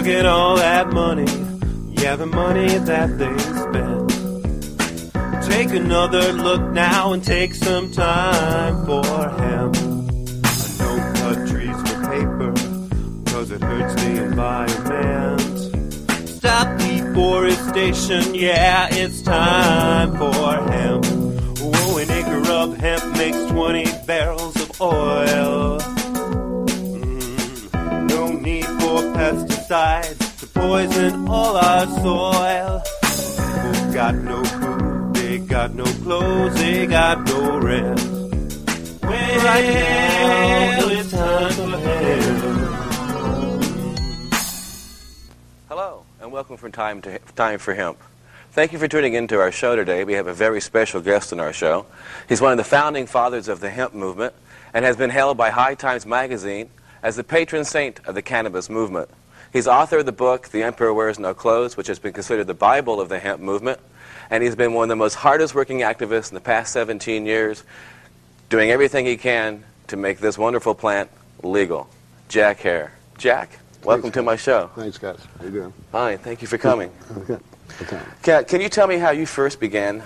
Look at all that money, yeah, the money that they spent. Take another look now and take some time for hemp. No cut trees for paper, cause it hurts the environment. Stop deforestation, yeah, it's time for hemp. Oh, an acre of hemp makes 20 barrels of oil. No need for pesticides to poison all our soil. People got no food, they got no clothes, they got no rest. Well, right now it's time for hemp. Hello, and welcome from Time for Hemp. Thank you for tuning in to our show today. We have a very special guest on our show. He's one of the founding fathers of the hemp movement and has been hailed by High Times magazine as the patron saint of the cannabis movement. He's author of the book, The Emperor Wears No Clothes, which has been considered the Bible of the hemp movement. And he's been one of the most hardest working activists in the past 17 years, doing everything he can to make this wonderful plant legal. Jack Hare. Jack, welcome to my show. Thanks, guys. How you doing? Fine, thank you for coming. Okay. Can you tell me how you first began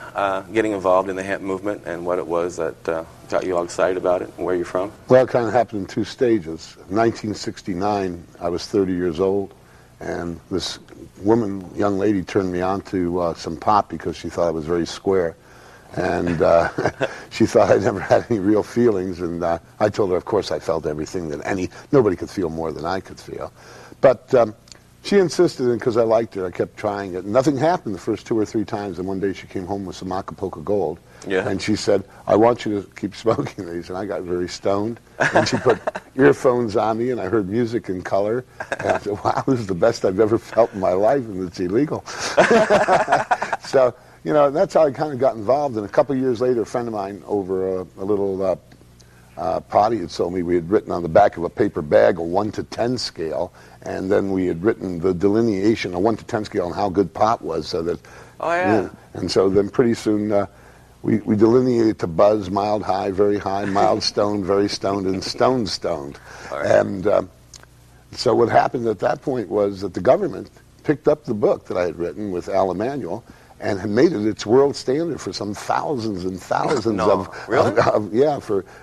getting involved in the hemp movement and what it was that got you all excited about it and where you're from? Well, it kind of happened in two stages. In 1969, I was 30 years old, and this young lady, turned me on to some pot because she thought I was very square. And she thought I never had any real feelings, and I told her, of course, I felt everything that nobody could feel more than I could feel. But she insisted, and because I liked her, I kept trying it. Nothing happened the first 2 or 3 times, and one day she came home with some Acapulco Gold, and she said, I want you to keep smoking these. And I got very stoned, and she put earphones on me, and I heard music in color, and I said, wow, this is the best I've ever felt in my life, and it's illegal. So, you know, that's how I kind of got involved. And a couple of years later, a friend of mine over a little potty had told me we had written on the back of a paper bag a 1 to 10 scale, and then we had written the delineation, a 1 to 10 scale on how good pot was, so that. Oh yeah. Yeah. And so then pretty soon we delineated to buzz, mild high, very high, mild stoned, very stoned, and stoned. Right. And so what happened at that point was that the government picked up the book that I had written with Al Emanuel and had made it its world standard for some thousands and thousands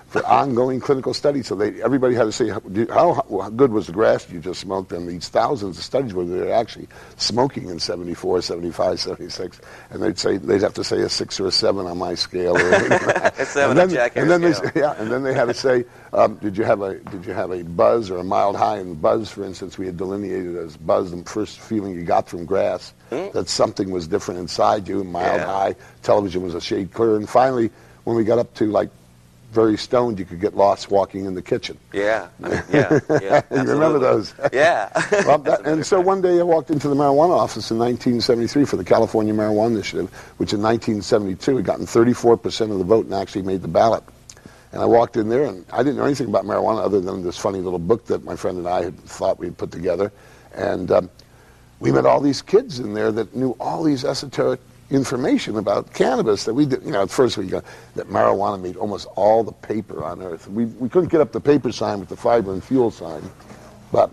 for ongoing clinical studies. So everybody had to say, how good was the grass you just smoked? And these thousands of studies where they were actually smoking in 74, 75, 76, and they'd have to say a 6 or a 7 on my scale. Or a 7 on Jack Hare's scale. And then they had to say, did you have a buzz or a mild high? And buzz, for instance, we had delineated as buzz, the first feeling you got from grass, that something was different inside you. Mild high, television was a shade clearer, and finally, when we got up to like very stoned, you could get lost walking in the kitchen. Yeah. You remember those? Yeah. And so one day I walked into the marijuana office in 1973 for the California Marijuana Initiative, which in 1972 had gotten 34% of the vote and actually made the ballot. And I walked in there, and I didn't know anything about marijuana other than this funny little book that my friend and I had thought we'd put together. And we met all these kids in there that knew all these esoteric information about cannabis that we did. You know, at first we got that marijuana made almost all the paper on earth. We couldn't get up the paper sign with the fiber and fuel sign, but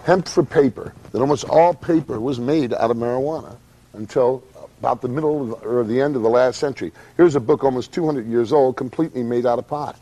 hemp for paper, that almost all paper was made out of marijuana until about the middle or the end of the last century. Here's a book almost 200 years old, completely made out of pot.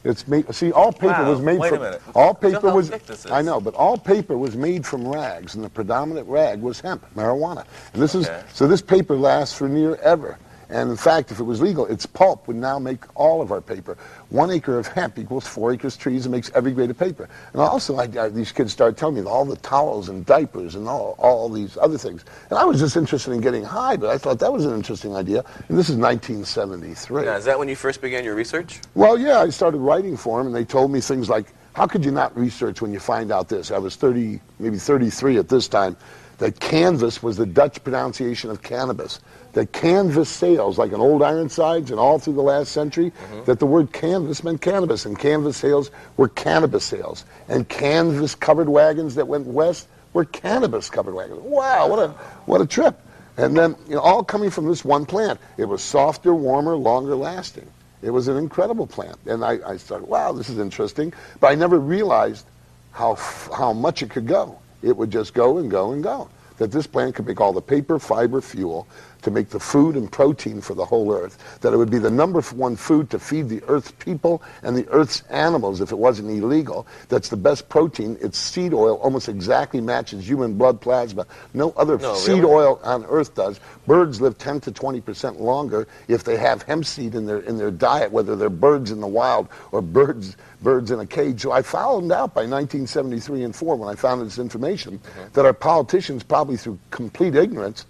It's made. See, all paper was made from. All paper was. I know, but all paper was made from rags, and the predominant rag was hemp, marijuana. And this is so. This paper lasts for near ever. And in fact, if it was legal, its pulp would now make all of our paper. 1 acre of hemp equals 4 acres trees and makes every grade of paper. And also, these kids started telling me all the towels and diapers and all these other things. And I was just interested in getting high, but I thought that was an interesting idea. And this is 1973. Now, is that when you first began your research? Well, yeah, I started writing for them, and they told me things like, how could you not research when you find out this? I was 30, maybe 33 at this time, that canvas was the Dutch pronunciation of cannabis. That canvas sales, like in old Ironsides and all through the last century, that the word canvas meant cannabis, and canvas sales were cannabis sales. And canvas-covered wagons that went west were cannabis-covered wagons. Wow, what a trip. And then, all coming from this one plant. It was softer, warmer, longer lasting. It was an incredible plant. And I started, wow, this is interesting. But I never realized how much it could go. it would just go and go and go. That this plant could make all the paper, fiber, fuel to make the food and protein for the whole earth, that it would be the number one food to feed the earth's people and the earth's animals if it wasn't illegal. That's the best protein. Its seed oil almost exactly matches human blood plasma. No other seed oil on earth does. Birds live 10 to 20% longer if they have hemp seed in their diet, whether they're birds in the wild or birds in a cage. So I found out by 1973 and 4 when I found this information that our politicians, probably through complete ignorance,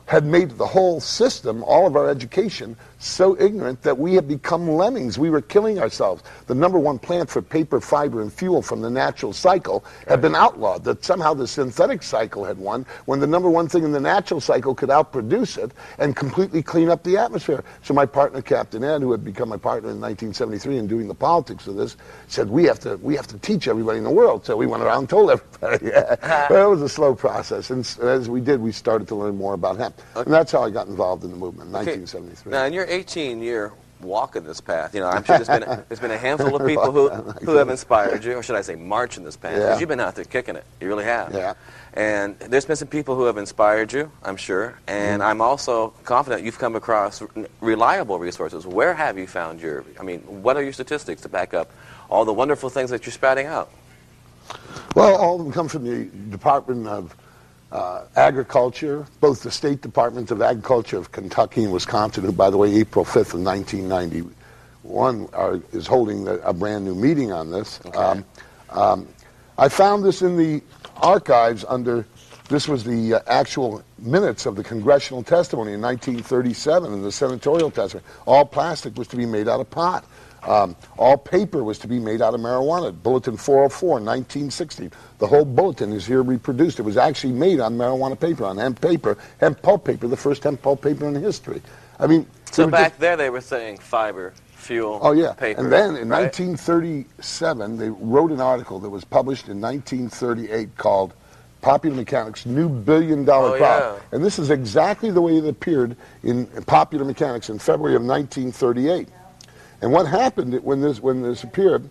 had made the whole system, all of our education, so ignorant that we had become lemmings. We were killing ourselves. The number one plant for paper, fiber, and fuel from the natural cycle had been outlawed. That somehow the synthetic cycle had won, when the number one thing in the natural cycle could outproduce it and completely clean up the atmosphere. So my partner, Captain Ed, who had become my partner in 1973 in doing the politics of this, said, we have to teach everybody in the world. So we went around and told everybody. But it was a slow process. And as we did, we started to learn more about hemp. And that's how I got involved in the movement in 1973. Now, in your 18-year walk in this path, I'm sure there's been a handful of people who have inspired you, or should I say march in this path, because you've been out there kicking it. You really have. Yeah. And there's been some people who have inspired you, I'm sure, and I'm also confident you've come across reliable resources. Where have you found what are your statistics to back up all the wonderful things that you're spouting out? Well, all of them come from the Department of Agriculture, both the State Departments of Agriculture of Kentucky and Wisconsin, who, by the way, April 5th of 1991 is holding a brand new meeting on this. Okay. I found this in the archives this was the actual minutes of the congressional testimony in 1937 and the senatorial testimony. All plastic was to be made out of pot. All paper was to be made out of marijuana. Bulletin 404, 1960. The whole bulletin is here reproduced. It was actually made on marijuana paper, on hemp paper, hemp pulp paper, the first hemp pulp paper in history. So back there they were saying fiber, fuel, paper. And then in 1937, they wrote an article that was published in 1938 called Popular Mechanics' New Billion-Dollar Crop. Yeah. And this is exactly the way it appeared in Popular Mechanics in February of 1938. And what happened when this appeared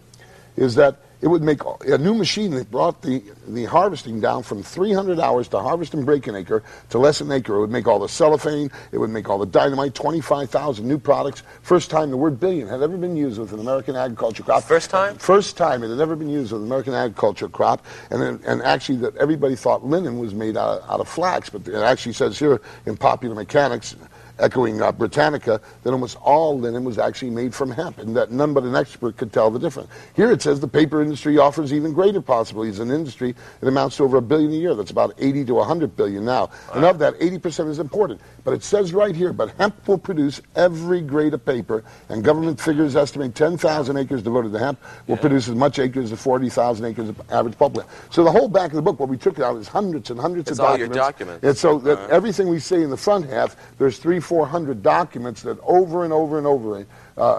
is that it would make a new machine that brought the harvesting down from 300 hours to harvest and break an acre to less than an acre. It would make all the cellophane, it would make all the dynamite, 25,000 new products. First time the word billion had ever been used with an American agriculture crop. First time? First time it had ever been used with an American agriculture crop. And actually that everybody thought linen was made out of flax, but it actually says here in Popular Mechanics, echoing Britannica, that almost all linen was actually made from hemp, and that none but an expert could tell the difference. Here it says the paper industry offers even greater possibilities. An industry that amounts to over $1 billion a year. That's about 80 to 100 billion now. Wow. And of that, 80% is imported. But it says right here, but hemp will produce every grade of paper, and government figures estimate 10,000 acres devoted to hemp will produce as much acres as 40,000 acres of average pulp land. So the whole back of the book, what we took out is hundreds and hundreds of documents. It's all your documents. And so that everything we say in the front half, there's 300-400 documents that over and over and over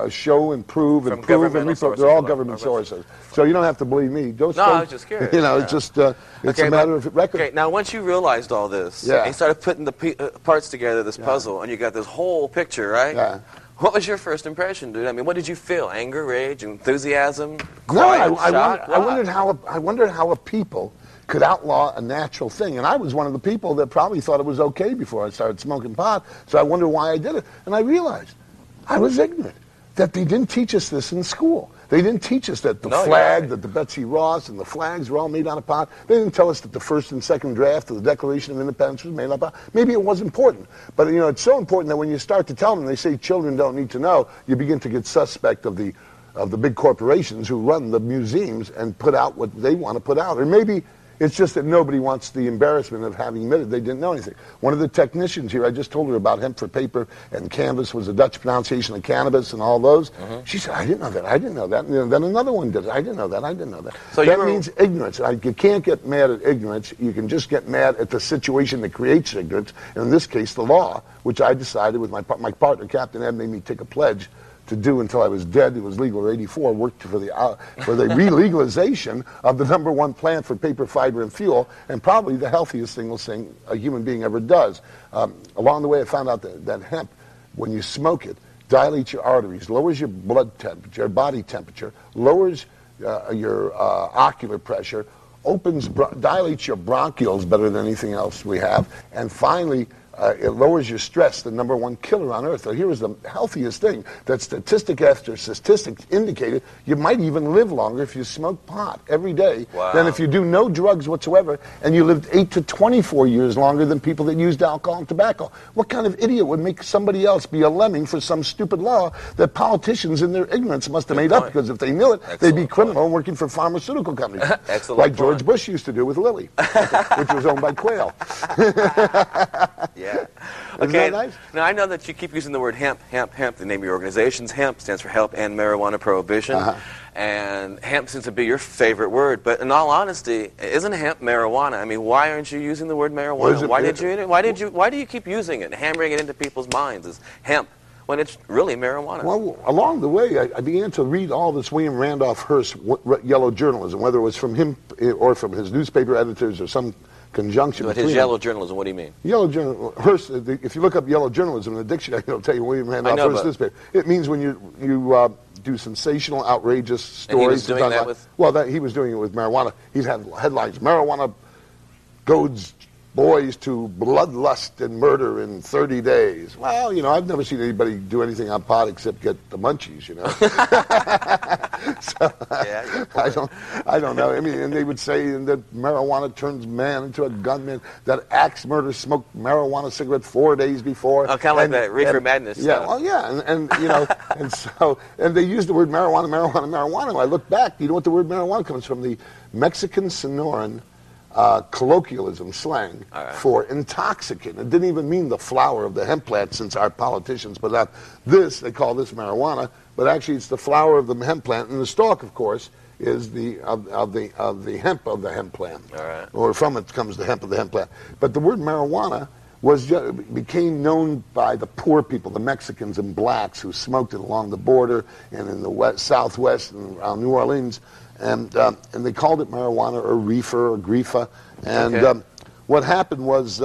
show and prove and prove and reprove. They're all government sources. So you don't have to believe me. I was just curious. It's just it's a matter of record. Okay, now once you realized all this, and you started putting the parts together, this puzzle, and you got this whole picture, right? Yeah. What was your first impression, dude? What did you feel? Anger, rage, enthusiasm, quiet, shock? I wondered how a people could outlaw a natural thing. And I was one of the people that probably thought it was okay before I started smoking pot, so I wondered why I did it. And I realized I was ignorant, that they didn't teach us this in school. They didn't teach us that that the Betsy Ross and the flags were all made out of pot. They didn't tell us that the first and second draft of the Declaration of Independence was made out of pot. Maybe it was important, but it's so important that when you start to tell them, they say children don't need to know, you begin to get suspect of the big corporations who run the museums and put out what they want to put out. Or maybe it's just that nobody wants the embarrassment of having admitted they didn't know anything. One of the technicians here, I just told her about hemp for paper, and canvas was a Dutch pronunciation of cannabis and all those. She said, I didn't know that, I didn't know that. And then another one did it, I didn't know that, I didn't know that. So that means ignorance. You can't get mad at ignorance. You can just get mad at the situation that creates ignorance, and in this case, the law, which I decided with my partner, Captain Ed, made me take a pledge to do until I was dead. It was legal in '84. Worked for the re-legalization of the number one plant for paper, fiber, and fuel, and probably the healthiest thing a human being ever does. Along the way, I found out that hemp, when you smoke it, dilates your arteries, lowers your blood temperature, body temperature, lowers your ocular pressure, dilates your bronchioles better than anything else we have, and finally, it lowers your stress, the number one killer on earth. So here is the healthiest thing that statistic after statistics indicated you might even live longer if you smoke pot every day than if you do no drugs whatsoever, and you lived 8 to 24 years longer than people that used alcohol and tobacco. What kind of idiot would make somebody else be a lemming for some stupid law that politicians in their ignorance must have made up? Because if they knew it, they'd be criminal and working for pharmaceutical companies. Like George Bush used to do with Lilly, which was owned by Quail. Yeah. Isn't that nice? Now, I know that you keep using the word hemp. The name of your organization's Hemp, stands for Help End Marijuana Prohibition. And hemp seems to be your favorite word. But in all honesty, isn't hemp marijuana? I mean, why aren't you using the word marijuana? Why do you keep using it, hammering it into people's minds as hemp, when it's really marijuana? Well, along the way, I began to read all this William Randolph Hearst yellow journalism, whether it was from him or from his newspaper editors or some conjunction. But his yellow journalism, what do you mean? Yellow journalism, Hearst, if you look up yellow journalism in the dictionary, it'll tell you William Randolph Hearst newspaper. It means when you do sensational, outrageous stories. And he was doing that with? Well, he was doing it with marijuana. He's had headlines, marijuana goads boys to bloodlust and murder in 30 days. Well, I've never seen anybody do anything on pot except get the munchies, So, I don't know. I mean, and they would say that marijuana turns man into a gunman, that axe murder smoked marijuana cigarette 4 days before. Oh, kind of like that Reefer Madness stuff. Yeah, well, yeah, and they use the word marijuana. And I look back, you know what the word marijuana comes from? The Mexican Sonoran colloquialism, slang, for intoxicant. It didn't even mean the flower of the hemp plant, since our politicians put out this, they call this marijuana, but actually it's the flower of the hemp plant, and the stalk, of course, is the hemp of the hemp plant. Or from it comes the hemp of the hemp plant. But the word marijuana became known by the poor people, the Mexicans and blacks who smoked it along the border and in the southwest and around New Orleans. And they called it marijuana or reefer or grifa. And what happened was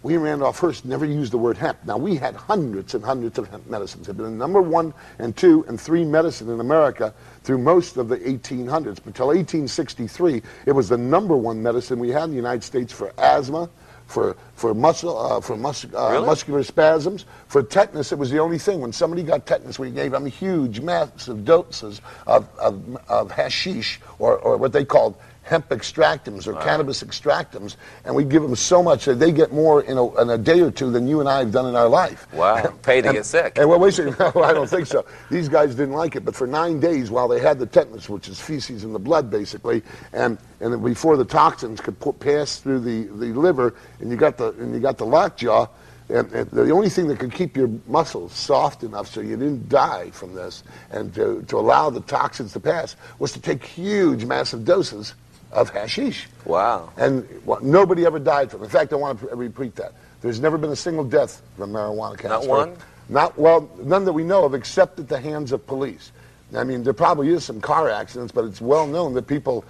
William Randolph Hearst never used the word hemp. Now, we had hundreds and hundreds of hemp medicines. It had been the number 1 and 2 and 3 medicine in America through most of the 1800s. But until 1863, it was the number 1 medicine we had in the United States for asthma, for muscular spasms, for tetanus. It was the only thing. When somebody got tetanus, we gave them huge, massive doses of hashish, or what they called hemp extractums or cannabis extractums, and we give them so much that they get more in a day or two than you and I have done in our life. Wow, pay to get sick. And well, wait a second, no, I don't think so. These guys didn't like it, but for 9 days while they had the tetanus, which is feces in the blood basically, and before the toxins could pass through the liver, and you got the lockjaw. And the only thing that could keep your muscles soft enough so you didn't die from this, and to allow the toxins to pass, was to take huge, massive doses of hashish. Wow. And nobody ever died from it. In fact, I want to repeat that. There's never been a single death from marijuana, Casper. Not one? None that we know of, except at the hands of police. I mean, there probably is some car accidents, but it's well known that people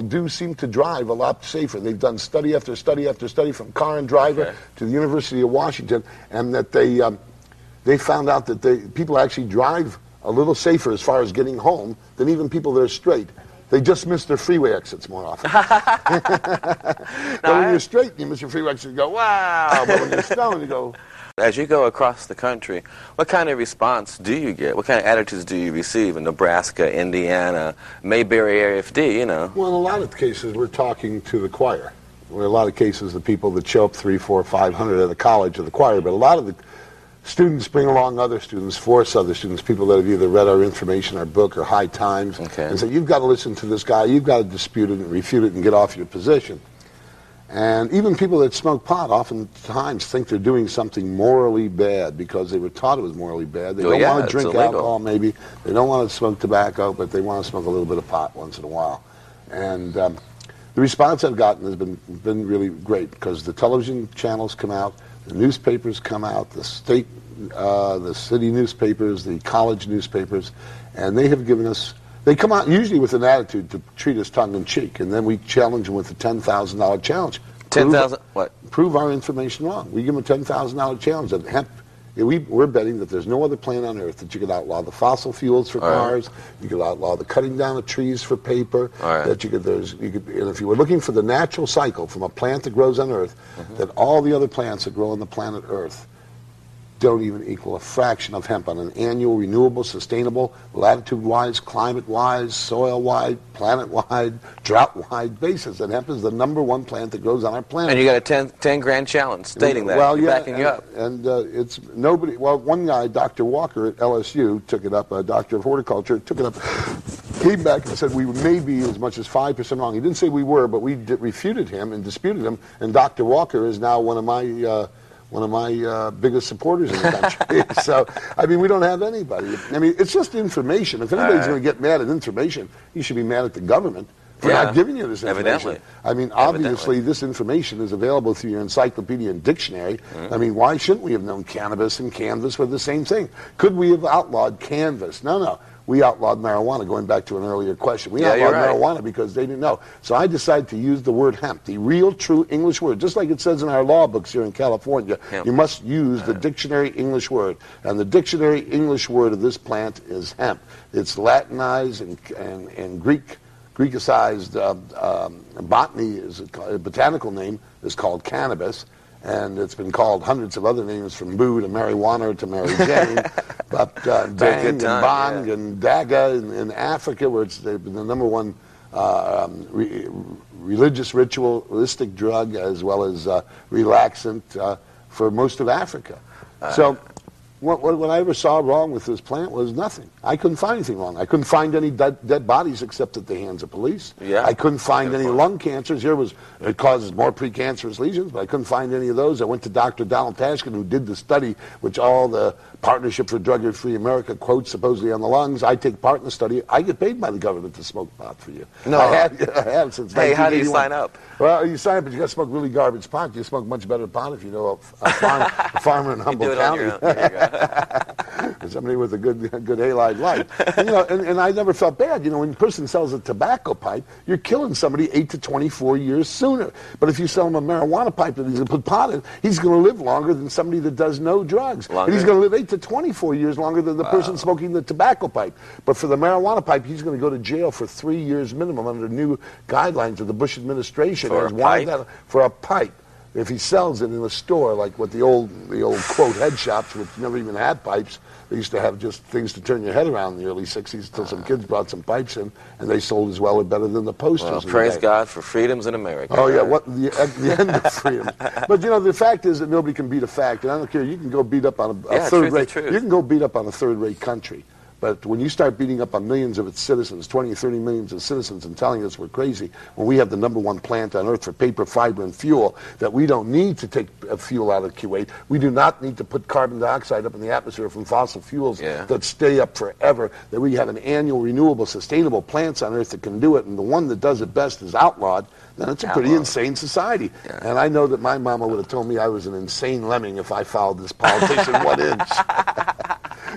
do seem to drive a lot safer. They've done study after study after study, from car and driver to the University of Washington, and that they found out that people actually drive a little safer as far as getting home than even people that are straight. They just miss their freeway exits more often. But when you're straight, you miss your freeway exit, you go, wow. But when you're stoned, you go... As you go across the country, what kind of response do you get? What kind of attitudes do you receive in Nebraska, Indiana, Mayberry area, Well, in a lot of cases, we're talking to the choir. In a lot of cases, the people that show up 300, 400, 500 at the college are the choir. But a lot of the students bring along other students, force other students, people that have either read our information, our book, or High Times, and say, you've got to listen to this guy, you've got to dispute it and refute it and get off your position. And even people that smoke pot oftentimes think they're doing something morally bad because they were taught it was morally bad. They don't want to drink alcohol, maybe. They don't want to smoke tobacco, but they want to smoke a little bit of pot once in a while. And the response I've gotten has been really great, because the television channels come out, the newspapers come out, the state, the city newspapers, the college newspapers, and they have given us... They come out usually with an attitude to treat us tongue-in-cheek, and then we challenge them with a $10,000 challenge. $10,000 what? Prove our information wrong. We give them a $10,000 challenge that hemp We're betting that there's no other plant on earth that you could outlaw the fossil fuels for cars, you could outlaw the cutting down of trees for paper, that you could, and if you were looking for the natural cycle from a plant that grows on earth, that all the other plants that grow on the planet Earth don't even equal a fraction of hemp on an annual, renewable, sustainable, latitude-wise, climate-wise, soil-wide, planet-wide, drought-wide basis. And hemp is the #1 plant that grows on our planet. And you got a 10 grand challenge stating that. Well, backing you up. And it's nobody. Well, one guy, Dr. Walker at LSU, took it up. A doctor of horticulture took it up. Came back and said we may be as much as 5% wrong. He didn't say we were, but we refuted him and disputed him. And Dr. Walker is now one of my biggest supporters in the country. So, I mean, we don't have anybody. I mean, it's just information. If anybody's going to get mad at information, you should be mad at the government for not giving you this information. Evidently. I mean, obviously, this information is available through your encyclopedia and dictionary. I mean, why shouldn't we have known cannabis and canvas were the same thing? Could we have outlawed canvas? No. We outlawed marijuana, going back to an earlier question. We outlawed marijuana because they didn't know. So I decided to use the word hemp, the real, true English word. Just like it says in our law books here in California, you must use the dictionary English word. And the dictionary English word of this plant is hemp. It's Latinized and Greekicized botany, a botanical name, is called cannabis. And it's been called hundreds of other names, from boo to marijuana to Mary Jane, but bang and bong and daga in Africa, where it's the #1 religious ritualistic drug, as well as relaxant for most of Africa. So what I ever saw wrong with this plant was nothing. I couldn't find anything wrong. I couldn't find any dead bodies except at the hands of police. I couldn't find any lung cancers. It causes more precancerous lesions, but I couldn't find any of those. I went to Dr. Donald Tashkin, who did the study, which all the Partnership for Drug-Free America quotes supposedly on the lungs. I take part in the study. I get paid by the government to smoke pot for you. No. I have since 1981. Hey, how do you sign up? Well, you sign up, but you got to smoke really garbage pot. You smoke much better pot if you know a farmer in Humboldt County. Somebody with a good halide life. And I never felt bad. When a person sells a tobacco pipe, you're killing somebody 8 to 24 years sooner. But if you sell him a marijuana pipe that he's going to put pot in, he's going to live longer than somebody that does no drugs. And he's going to live 8 to 24 years longer than the person smoking the tobacco pipe. But for the marijuana pipe, he's going to go to jail for 3 years minimum under new guidelines of the Bush administration. For a pipe. If he sells it in a store, like what the old quote head shops, which never even had pipes, they used to have just things to turn your head around in the early 60s until some kids brought some pipes in, and they sold as well or better than the posters. Well, praise God for freedoms in America. Oh, yeah, the end of freedom. But, the fact is that nobody can beat a fact, and I don't care, you can go beat up on a third-rate, you can go beat up on a third-rate country. But when you start beating up on millions of its citizens, 20 or 30 millions of citizens, and telling us we're crazy, when we have the #1 plant on earth for paper, fiber, and fuel, that we don't need to take fuel out of Kuwait, we do not need to put carbon dioxide up in the atmosphere from fossil fuels that stay up forever, that we have an annual, renewable, sustainable plants on earth that can do it, and the one that does it best is outlawed, then it's a pretty insane society. And I know that my mama would have told me I was an insane lemming if I followed this politician 1 inch.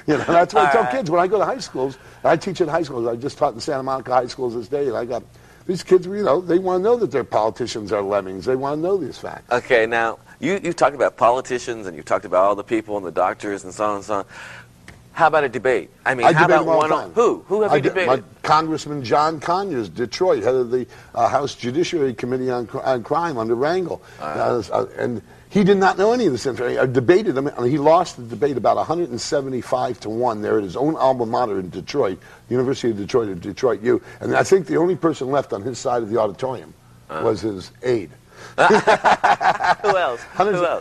That's what I tell kids when I go to high schools. I teach at high schools. I just taught in Santa Monica high schools this day, and I got these kids. They want to know that their politicians are lemmings. They want to know these facts. Okay, now you've talked about politicians, and you've talked about all the people and the doctors and so on and so on. How about a debate? I mean, how about one on who? Who have you debated? Congressman John Conyers, Detroit, head of the House Judiciary Committee on Crime under Rangel, and he did not know any of this information. I debated him. He lost the debate about 175 to 1 there at his own alma mater in Detroit, University of Detroit, or Detroit U. And I think the only person left on his side of the auditorium was his aide. Who else?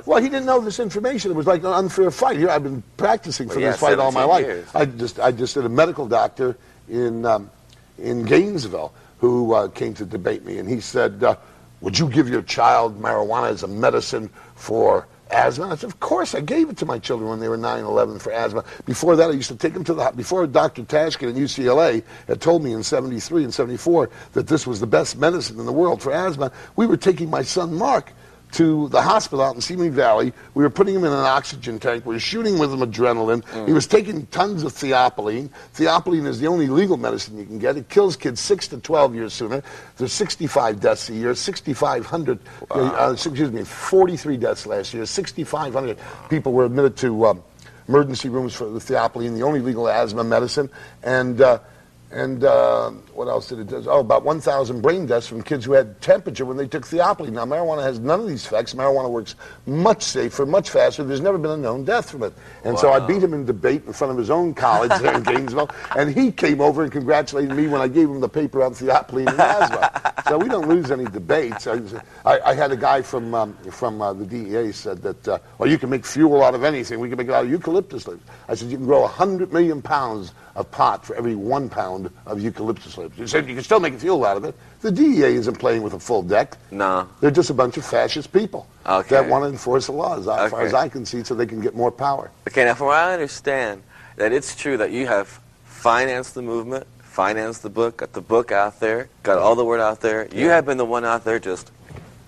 Well, he didn't know this information. It was like an unfair fight. Here, I've been practicing for this fight all my life. Years. I just did a medical doctor in Gainesville who came to debate me, and he said, would you give your child marijuana as a medicine for asthma? I said, of course. I gave it to my children when they were 9, 11 for asthma. Before that, I used to take them to before Dr. Tashkin at UCLA had told me in 73 and 74 that this was the best medicine in the world for asthma, we were taking my son Mark to the hospital out in Simi Valley. We were putting him in an oxygen tank. We were shooting with him adrenaline. He was taking tons of theophylline. Theophylline is the only legal medicine you can get. It kills kids 6 to 12 years sooner. There's 65 deaths a year, 43 deaths last year. 6,500 people were admitted to emergency rooms for the theophylline, the only legal asthma medicine, and what else did it do? Oh, about 1,000 brain deaths from kids who had temperature when they took theophylline. Now, marijuana has none of these effects. Marijuana works much safer, much faster. There's never been a known death from it. And so I beat him in debate in front of his own college there in Gainesville, and he came over and congratulated me when I gave him the paper on theophylline and asthma. So we don't lose any debates. I had a guy from the DEA said that, well, you can make fuel out of anything. We can make it out of eucalyptus leaves. I said, you can grow 100 million pounds of pot for every 1 pound of eucalyptus leaves. You said you can still make a fuel out of it. The DEA isn't playing with a full deck. No. They're just a bunch of fascist people that want to enforce the laws, as far as I can see, so they can get more power. Okay, now from what I understand, that it's true that you have financed the movement, financed the book, got the book out there, got all the word out there. You have been the one out there just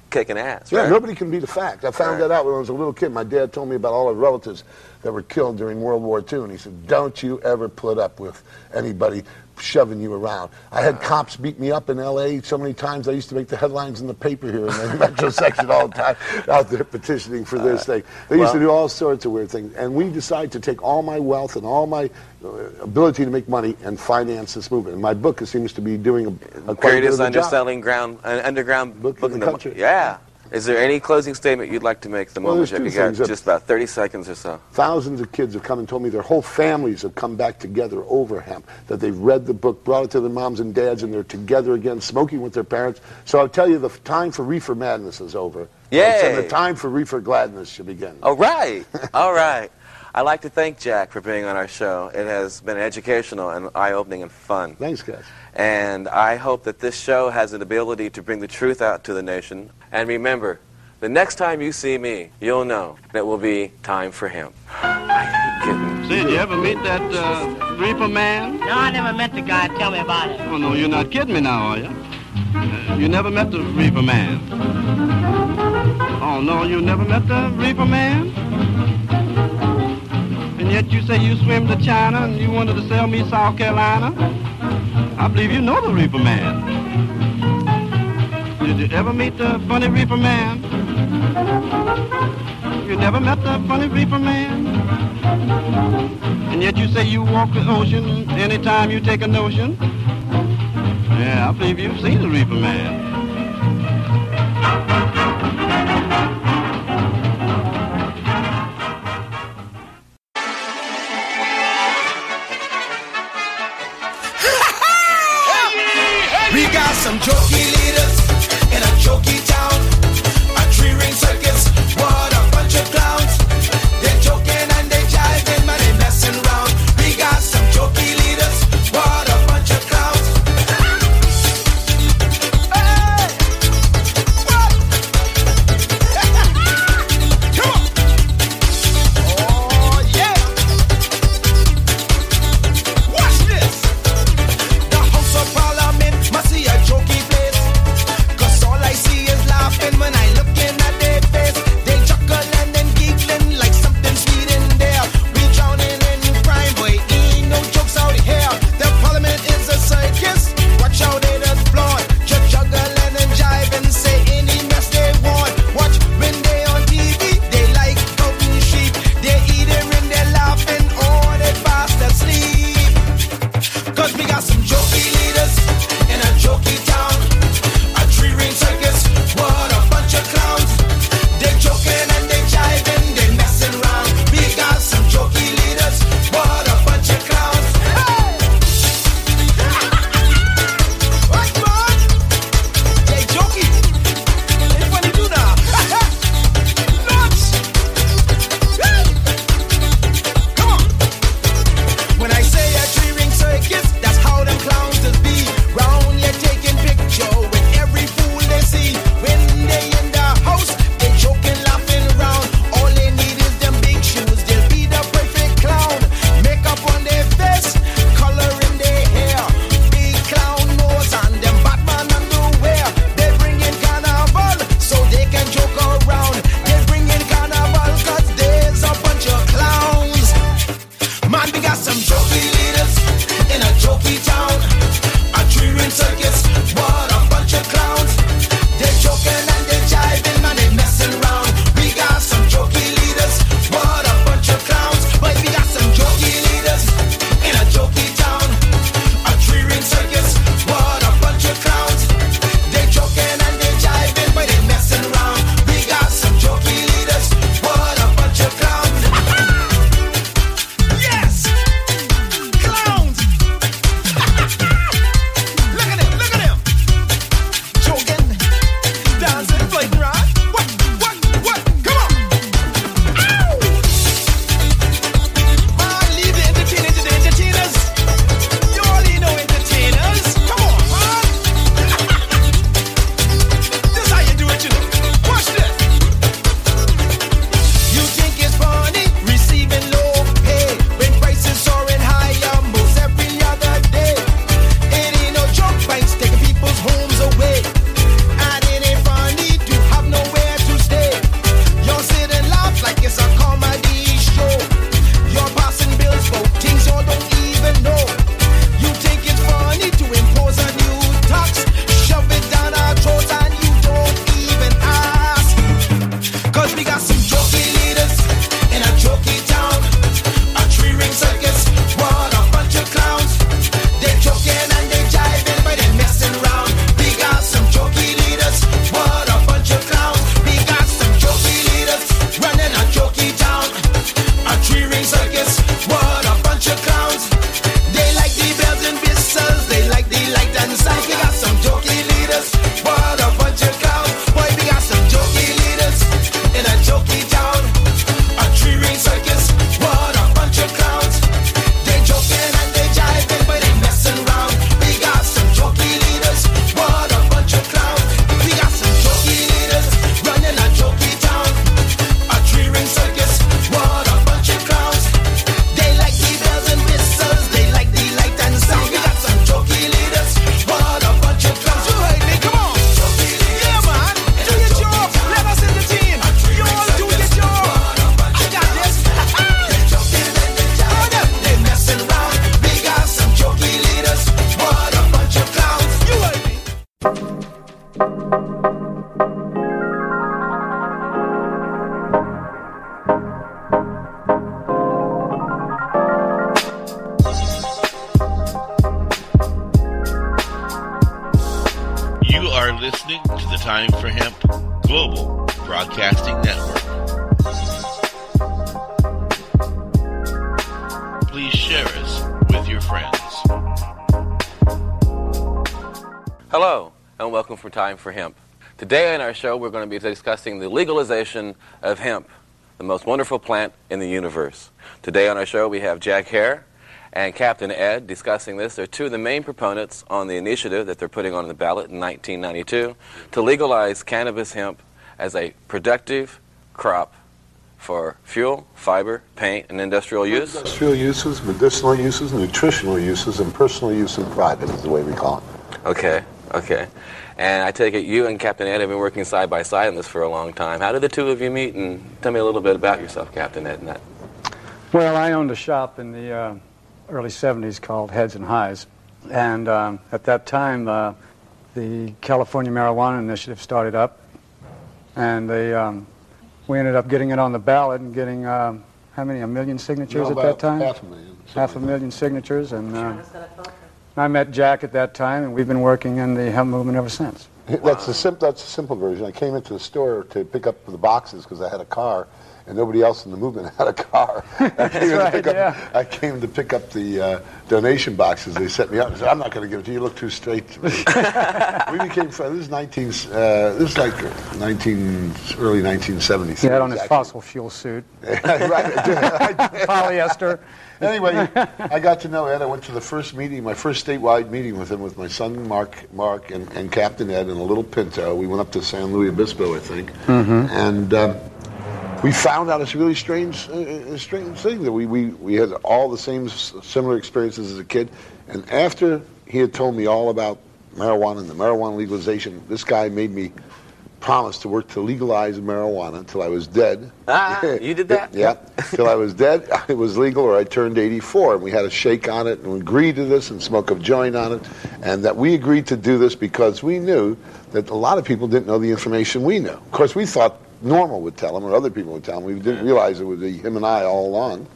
kicking ass, right? Yeah, nobody can beat a fact. I found that out when I was a little kid. My dad told me about all our relatives that were killed during World War II, and he said, don't you ever put up with anybody shoving you around. I had cops beat me up in L.A. so many times. I used to make the headlines in the paper here in the metro section all the time, out there petitioning for this thing. They used to do all sorts of weird things. And we decided to take all my wealth and all my ability to make money and finance this movement. And my book seems to be doing a quite good job. Underground book in the country. Yeah. Is there any closing statement you'd like to make the moment you got just about 30 seconds or so? Thousands of kids have come and told me their whole families have come back together over hemp, that they've read the book, brought it to their moms and dads, and they're together again, smoking with their parents. So I'll tell you, the time for reefer madness is over. Yay! And the time for reefer gladness should begin. All right. All right. I'd like to thank Jack for being on our show. It has been educational and eye-opening and fun. Thanks, guys. And I hope that this show has an ability to bring the truth out to the nation. And remember, the next time you see me, you'll know that it will be time for him. I hate kittens. Say, did you ever meet that reefer man? No, I never met the guy. Tell me about it. Oh, no, you're not kidding me now, are you? You never met the reefer man? Oh, no, you never met the reefer man? And yet you say you swim to China and you wanted to sell me South Carolina? I believe you know the reefer man. Did you ever meet the funny reefer man? You never met the funny reefer man? And yet you say you walk the ocean anytime you take a notion? Yeah, I believe you've seen the reefer man. We got some jokey leaders in a jokey town, a tree ring circus, what a bunch of clowns. They're joking and they jiving, man, they messing around. We got some jokey leaders, what a bunch of clowns. Hey! What? Come on! Oh, yeah! Watch this! The House of Parliament must see a jokey place, 'cause all I see is laughing when I looking at their face. They chuckling and giggling like something sweet in there. We drowning in crime, boy, ain't no jokes out here. The Parliament is a circus, watch how they just blow it. Just juggling and jiving, say any mess they want. Watch when they on TV, they like goating sheep. They eating and they laughing, or they fast asleep. 'Cause we got some jokey leaders in a jokey town, a tree ring circus, what a bunch of clowns. They joking and they jiving, they messing around. We got some jokey leaders, what a bunch of clowns. Hey! What, man? They jokey. They funny too now. Nuts! Hey! Come on. When I say a tree ring circus, that's how them clowns just be. Round, you're taking You're listening to the Time for Hemp Global Broadcasting Network. Please share us with your friends. Hello, and welcome for Time for Hemp. Today on our show, we're going to be discussing the legalization of hemp, the most wonderful plant in the universe. Today on our show, we have Jack Hare and Captain Ed discussing this. They're two of the main proponents on the initiative that they're putting on the ballot in 1992 to legalize cannabis hemp as a productive crop for fuel, fiber, paint, and industrial use. Industrial uses, medicinal uses, nutritional uses, and personal use in private is the way we call it. Okay. And I take it you and Captain Ed have been working side by side on this for a long time. How did the two of you meet? And tell me a little bit about yourself, Captain Ed, and that. Well, I owned a shop in the early 70s called Heads and Highs. And at that time, the California Marijuana Initiative started up. And we ended up getting it on the ballot and getting, how many, 1 million signatures at that time? 500,000. 500,000 signatures. And I met Jack at that time, and we've been working in the hemp movement ever since. That's the simple version. I came into the store to pick up the boxes because I had a car, and nobody else in the movement had a car. I came to pick up the donation boxes. They set me up and said, "I'm not going to give it to you. You look too straight to me." We became friends. This is like early 1973. He had on his fossil fuel suit. Polyester. Anyway, I got to know Ed. I went to the first meeting, my first statewide meeting with him, with my son Mark and Captain Ed in a little Pinto. We went up to San Luis Obispo, I think, and we found out it's a really strange thing that we had all the same similar experiences as a kid. And after he had told me all about marijuana and the marijuana legalization, this guy made me promise to work to legalize marijuana until I was dead. You did that? Yeah. Till I was dead, it was legal, or I turned 84. And we had a shake on it, and we agreed to this, and smoke a joint on it. And that we agreed to do this because we knew that a lot of people didn't know the information we knew. Of course, we thought Normal would tell them, or other people would tell them. We didn't realize it would be him and I all along.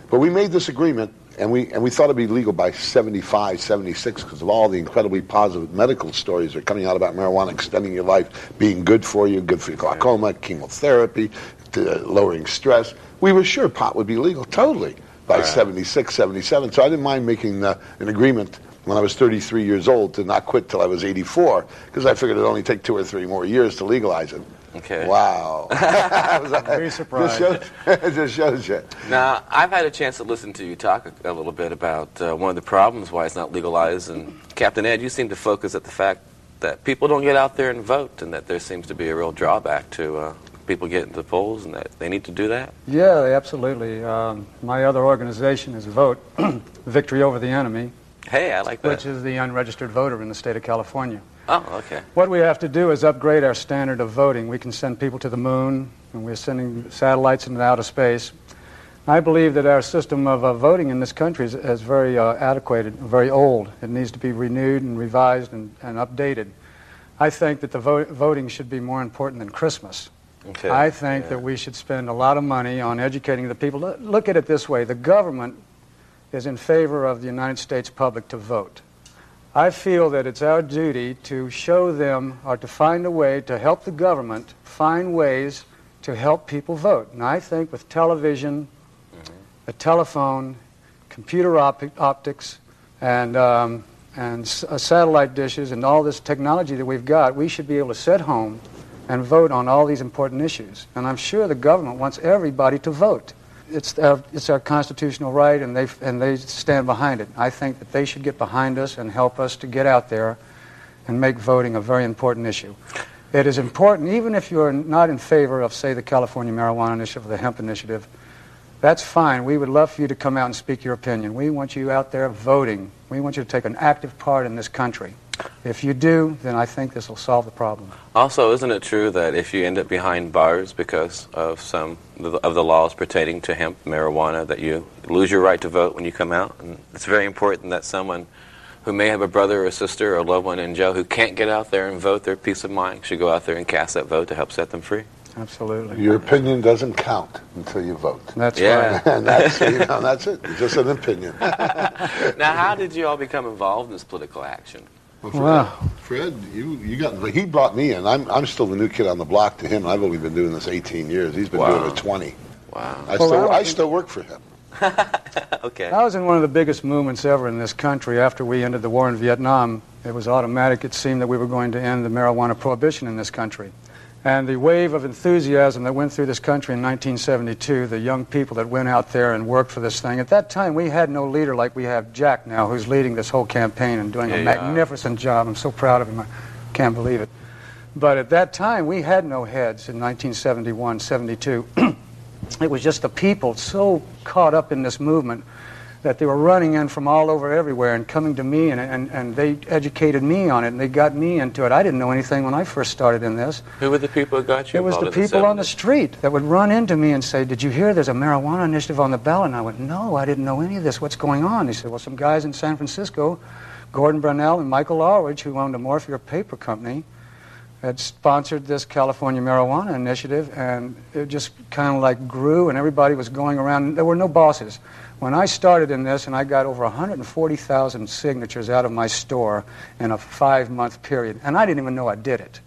But we made this agreement, and we thought it'd be legal by 75, 76, because of all the incredibly positive medical stories that are coming out about marijuana extending your life, being good for you, good for your glaucoma, chemotherapy, lowering stress. We were sure pot would be legal totally by 76, 77. So I didn't mind making an agreement when I was 33 years old to not quit till I was 84, because I figured it'd only take 2 or 3 more years to legalize it. Okay. Wow. Very surprised. It just shows you. Now, I've had a chance to listen to you talk a little bit about one of the problems why it's not legalized. And Captain Ed, you seem to focus at the fact that people don't get out there and vote, and that there seems to be a real drawback to people getting to the polls, and that they need to do that. Yeah, absolutely. My other organization is VOTE, Victory Over the Enemy. Hey, I like that. Which is the unregistered voter in the state of California. Oh, okay. What we have to do is upgrade our standard of voting. We can send people to the moon, and we're sending satellites into outer space. I believe that our system of voting in this country is very antiquated, very old. It needs to be renewed and revised and updated. I think that the voting should be more important than Christmas. Okay. I think that we should spend a lot of money on educating the people. Look at it this way. The government is in favor of the United States public to vote. I feel that it's our duty to show them, or to find a way to help the government find ways to help people vote. And I think with television, the telephone, computer optics, and satellite dishes, and all this technology that we've got, we should be able to sit home and vote on all these important issues. And I'm sure the government wants everybody to vote. It's our constitutional right, and they stand behind it. I think that they should get behind us and help us to get out there and make voting a very important issue. It is important, even if you're not in favor of, say, the California Marijuana Initiative or the Hemp Initiative. That's fine. We would love for you to come out and speak your opinion. We want you out there voting. We want you to take an active part in this country. If you do, then I think this will solve the problem. Also, isn't it true that if you end up behind bars because of some of the laws pertaining to hemp, marijuana, that you lose your right to vote when you come out? And it's very important that someone who may have a brother or a sister or a loved one in jail who can't get out there and vote their peace of mind should go out there and cast that vote to help set them free. Absolutely. Your opinion doesn't count until you vote. That's right. And that's it. It's just an opinion. Now, how did you all become involved in this political action? Well, Fred, Wow. Fred, he brought me in. I'm still the new kid on the block to him. I've only been doing this 18 years. He's been doing it 20. Wow. I still work for him. Okay. I was in one of the biggest movements ever in this country. After we ended the war in Vietnam, it was automatic. It seemed that we were going to end the marijuana prohibition in this country. And the wave of enthusiasm that went through this country in 1972, the young people that went out there and worked for this thing, at that time we had no leader like we have Jack now, who's leading this whole campaign and doing a magnificent job. I'm so proud of him. I can't believe it. But at that time we had no heads in 1971, 72. It was just the people so caught up in this movement that they were running in from all over everywhere and coming to me, and they educated me on it, and they got me into it. I didn't know anything when I first started in this. Who were the people who got you? It was the people on the street that would run into me and say, "Did you hear there's a marijuana initiative on the ballot?" And I went, "No, I didn't know any of this. What's going on?" He said, "Well, some guys in San Francisco, Gordon Brunell and Michael Ulrich, who owned a Morphia paper company, had sponsored this California marijuana initiative, and it just kind of like grew, and everybody was going around. There were no bosses. When I started in this, and I got over 140,000 signatures out of my store in a 5-month period, and I didn't even know I did it,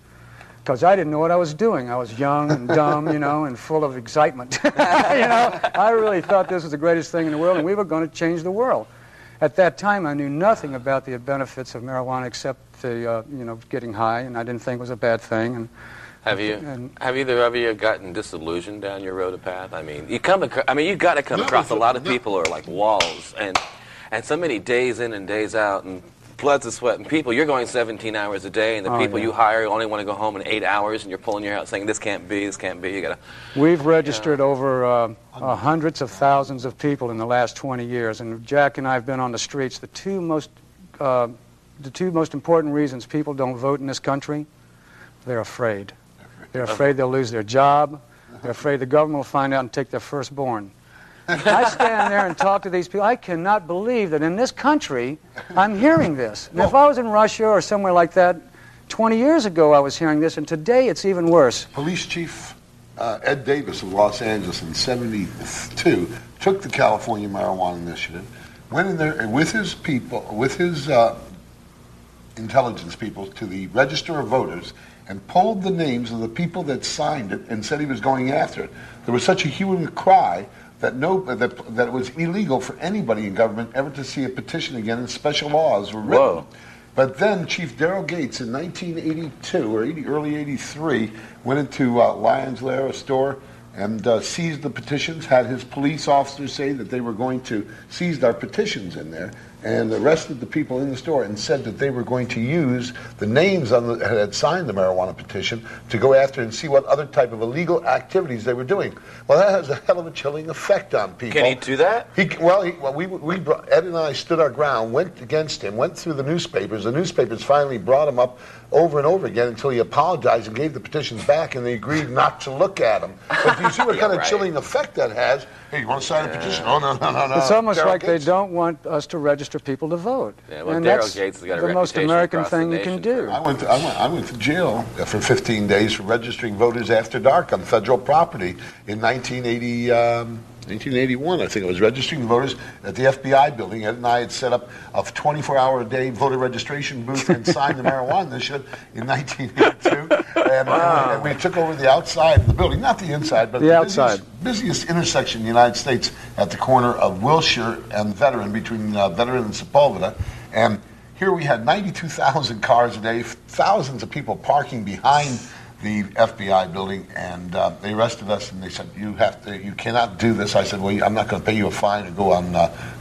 because I didn't know what I was doing. I was young and dumb, and full of excitement. I really thought this was the greatest thing in the world, and we were going to change the world. At that time, I knew nothing about the benefits of marijuana except the, getting high, and I didn't think it was a bad thing. And have either of you gotten disillusioned down your road of path? I mean, you got to come across a lot of people who are like walls, and so many days in and days out, and blood and sweat, and people. You're going 17 hours a day, and the people you hire only want to go home in 8 hours, and you're pulling your hair out saying, "This can't be, this can't be." You got to. We've registered over hundreds of thousands of people in the last 20 years, and Jack and I have been on the streets. The two most important reasons people don't vote in this country: they're afraid. They're afraid they'll lose their job. They're afraid the government will find out and take their firstborn. I stand there and talk to these people. I cannot believe that in this country I'm hearing this. And if I was in Russia or somewhere like that 20 years ago, I was hearing this, and today it's even worse. Police Chief Ed Davis of Los Angeles in '72 took the California Marijuana Initiative, went in there with his people, with his intelligence people, to the Register of Voters, and pulled the names of the people that signed it and said he was going after it. There was such a hue and cry that that it was illegal for anybody in government ever to see a petition again, and special laws were written. Whoa. But then Chief Darrell Gates in 1982 or early 83 went into Lyons Lair, a store, and seized the petitions, had his police officers say that they were going to seize our petitions in there, and arrested the people in the store and said that they were going to use the names that had signed the marijuana petition to go after and see what other type of illegal activities they were doing. Well, that has a hell of a chilling effect on people. Can he do that? Ed and I stood our ground, went against him, went through the newspapers. The newspapers finally brought him up over and over again until he apologized and gave the petitions back, and they agreed not to look at them. But do you see what kind of chilling effect that has? Hey, you want to sign a petition? Oh, no. It's almost Darrell like Gates. They don't want us to register people to vote. Yeah, well, and Darrell that's Gates has got a the most reputation American across the thing you nation can do. I went to jail for 15 days for registering voters after dark on federal property in 1981, I think it was, registering voters at the FBI building. Ed and I had set up a 24-hour-a-day voter registration booth and signed the marijuana initiative in 1982. And we took over the outside of the building, not the inside, but the outside. Busiest intersection in the United States at the corner of Wilshire and Veteran, between Veteran and Sepulveda. And here we had 92,000 cars a day, thousands of people parking behind the FBI building, and they arrested us, and they said, you cannot do this. I said, well, I'm not going to pay you a fine or go on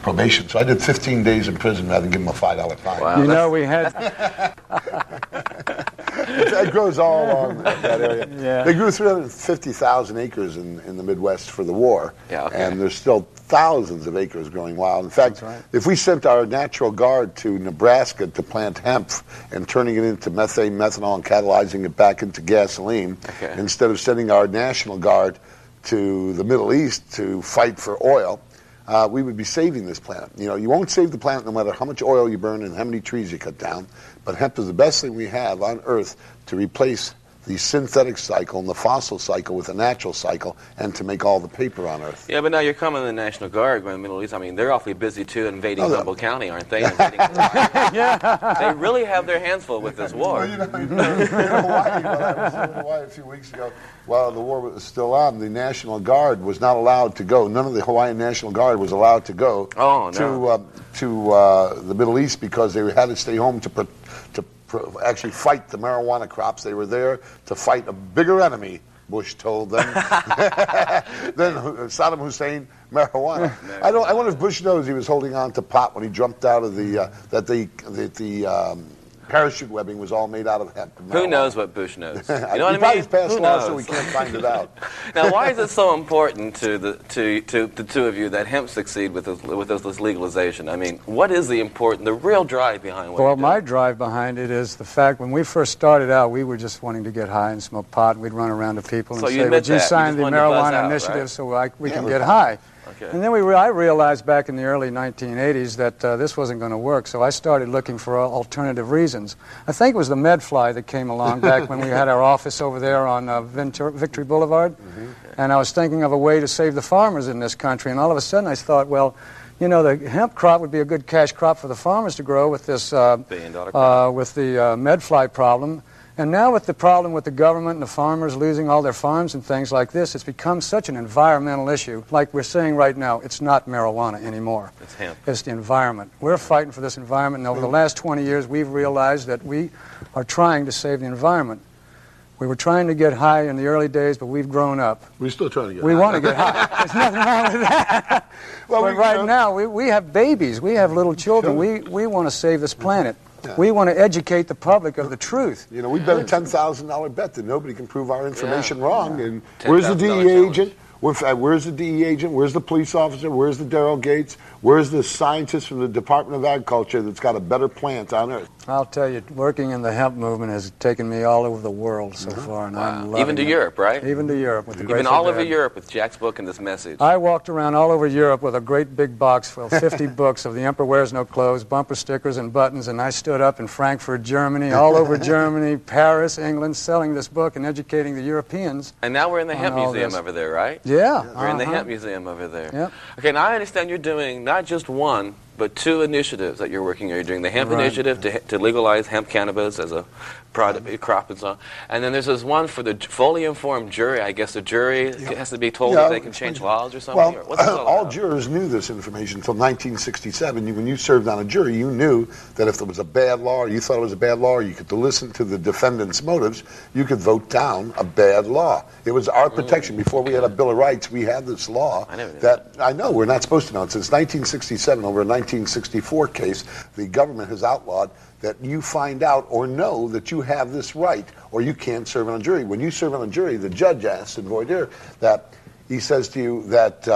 probation. So I did 15 days in prison rather than give them a $5 fine. Wow, we had... It grows all along that area. Yeah. They grew 350,000 acres in the Midwest for the war, and there's still thousands of acres growing wild. In fact, if we sent our Natural Guard to Nebraska to plant hemp and turning it into methane, methanol, and catalyzing it back into gasoline, instead of sending our National Guard to the Middle East to fight for oil, we would be saving this planet. You won't save the planet no matter how much oil you burn and how many trees you cut down, but hemp is the best thing we have on Earth to replace the synthetic cycle and the fossil cycle with the natural cycle, and to make all the paper on Earth. Yeah, but now you're coming to the National Guard going to the Middle East. I mean, they're awfully busy, too, invading Humboldt County, aren't they? Invading yeah. They really have their hands full with this war. Well, in Hawaii, when I was in Hawaii a few weeks ago, while the war was still on, the National Guard was not allowed to go. None of the Hawaiian National Guard was allowed to go to the Middle East because they had to stay home to actually fight the marijuana crops. They were there to fight a bigger enemy, Bush told them, than Saddam Hussein, marijuana. I wonder if Bush knows he was holding on to pot when he jumped out of the parachute webbing was all made out of hemp. Who knows what Bush knows? You know what I mean? He's passed laws so we can't find it out. Now, why is it so important to the two of you that hemp succeed with this legalization? I mean, what is the real drive behind what you're doing? My drive behind it is the fact when we first started out, we were just wanting to get high and smoke pot. We'd run around to people and say, would you sign the marijuana initiative so we can get high? Okay. And then I realized back in the early 1980s that this wasn't going to work, so I started looking for alternative reasons. I think it was the medfly that came along back when we had our office over there on Victory Boulevard, and I was thinking of a way to save the farmers in this country, and all of a sudden I thought, well, you know, the hemp crop would be a good cash crop for the farmers to grow with this with the medfly problem. And now with the problem with the government and the farmers losing all their farms and things like this, it's become such an environmental issue. Like we're saying right now, it's not marijuana anymore. It's hemp. It's the environment. We're fighting for this environment, and over the last 20 years, we've realized that we are trying to save the environment. We were trying to get high in the early days, but we've grown up. We're still trying to get high. We want to get high. There's nothing wrong with that. Well, but right now, we have babies. We have little children. We want to save this planet. Yeah. We want to educate the public of the truth. You know, we bet a $10,000 bet that nobody can prove our information wrong. And where's the DEA agent? Where's the DEA agent? Where's the police officer? Where's the Daryl Gates? Where's the scientist from the Department of Agriculture that's got a better plant on Earth? I'll tell you, working in the hemp movement has taken me all over the world so far, and I'm loving Even to it. Europe, right? Even to Europe. With the Even all over Europe with Jack's book and this message. I walked around all over Europe with a great big box full of 50 books of The Emperor Wears No Clothes, bumper stickers and buttons, and I stood up in Frankfurt, Germany, all over Germany, Paris, England, selling this book and educating the Europeans. And now we're in the Hemp Museum over there, right? Yeah. We're in the Hemp Museum over there. Yep. Okay, now I understand you're doing not just one, but two initiatives that you're working on. You're doing the hemp initiative to legalize hemp cannabis as a product, crop and so on. And then there's this one for the fully informed jury. I guess the jury has to be told that they can change laws or something? Well, or what's all jurors knew this information until 1967. When you served on a jury, you knew that if there was a bad law or you thought it was a bad law or you could listen to the defendant's motives, you could vote down a bad law. It was our protection. Before we had a Bill of Rights, we had this law I know we're not supposed to know it. Since 1967, over a 1964 case, the government has outlawed that you find out or know that you have this right or you can't serve on a jury. When you serve on a jury, the judge asks in voir dire that he says to you that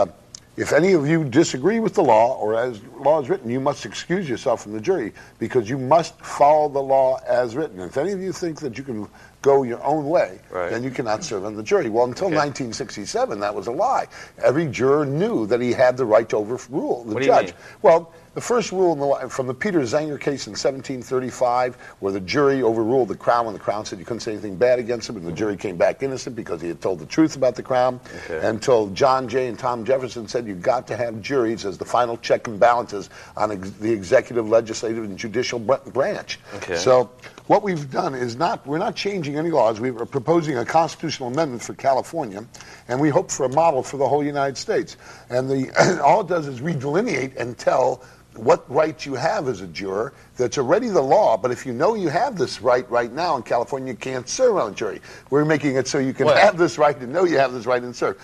if any of you disagree with the law or as law is written, you must excuse yourself from the jury because you must follow the law as written. If any of you think that you can go your own way, then you cannot serve on the jury. Well, until 1967, that was a lie. Every juror knew that he had the right to overrule the judge. Well, the first rule from the Peter Zenger case in 1735, where the jury overruled the Crown when the Crown said you couldn't say anything bad against him, and the jury came back innocent because he had told the truth about the Crown, until John Jay and Tom Jefferson said you've got to have juries as the final check and balances on the executive, legislative, and judicial branch. So what we've done is we're not changing any laws. We are proposing a constitutional amendment for California, and we hope for a model for the whole United States. And all it does is redelineate and tell what rights you have as a juror. That's already the law, but if you know you have this right now in California, you can't serve on a jury. We're making it so you can have this right and know you have this right and serve.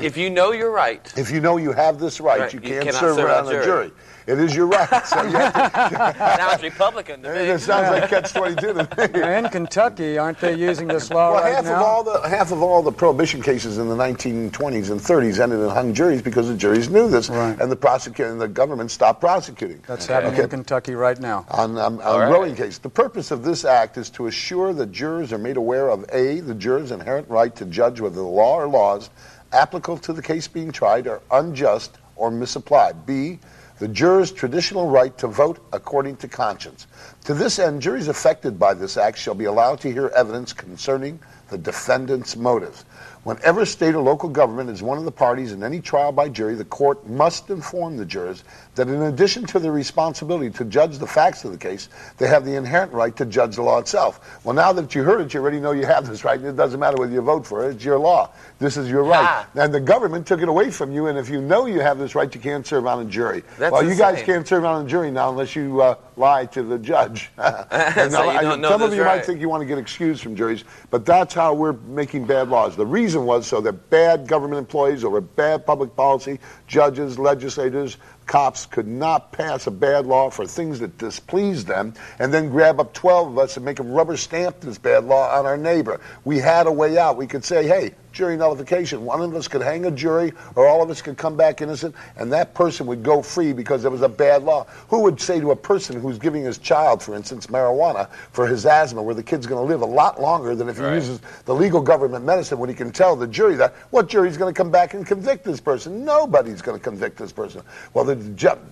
If you know you're right. If you know you have this right, you can't serve on a jury. It is your right. So you have to, now it's Republican to me. It sounds like catch-22 to me. In Kentucky, aren't they using this law right now? Half of all the prohibition cases in the 1920s and 30s ended in hung juries because the juries knew this, and the prosecutor and the government stopped prosecuting. That's happening in Kentucky right now. On growing case. The purpose of this act is to assure that jurors are made aware of A, the juror's inherent right to judge whether the law or laws applicable to the case being tried are unjust or misapplied. B, the jurors' traditional right to vote according to conscience. To this end, juries affected by this act shall be allowed to hear evidence concerning the defendant's motives. Whenever state or local government is one of the parties in any trial by jury, the court must inform the jurors that in addition to the responsibility to judge the facts of the case, they have the inherent right to judge the law itself. Well, now that you heard it, you already know you have this right, and it doesn't matter whether you vote for it. It's your law. This is your right. And the government took it away from you, and if you know you have this right, you can't serve on a jury. Well, you guys can't serve on a jury now unless you lie to the judge. Some of you might think you want to get excused from juries, but that's how we're making bad laws. The reason was so that bad government employees over bad public policy, judges, legislators, cops could not pass a bad law for things that displeased them and then grab up 12 of us and make them rubber stamp this bad law on our neighbor. We had a way out. We could say, hey, jury nullification. One of us could hang a jury or all of us could come back innocent and that person would go free because there was a bad law. Who would say to a person who's giving his child, for instance, marijuana for his asthma, where the kid's going to live a lot longer than if he uses the legal government medicine, when he can tell the jury that, what jury's going to come back and convict this person? Nobody's going to convict this person. Well,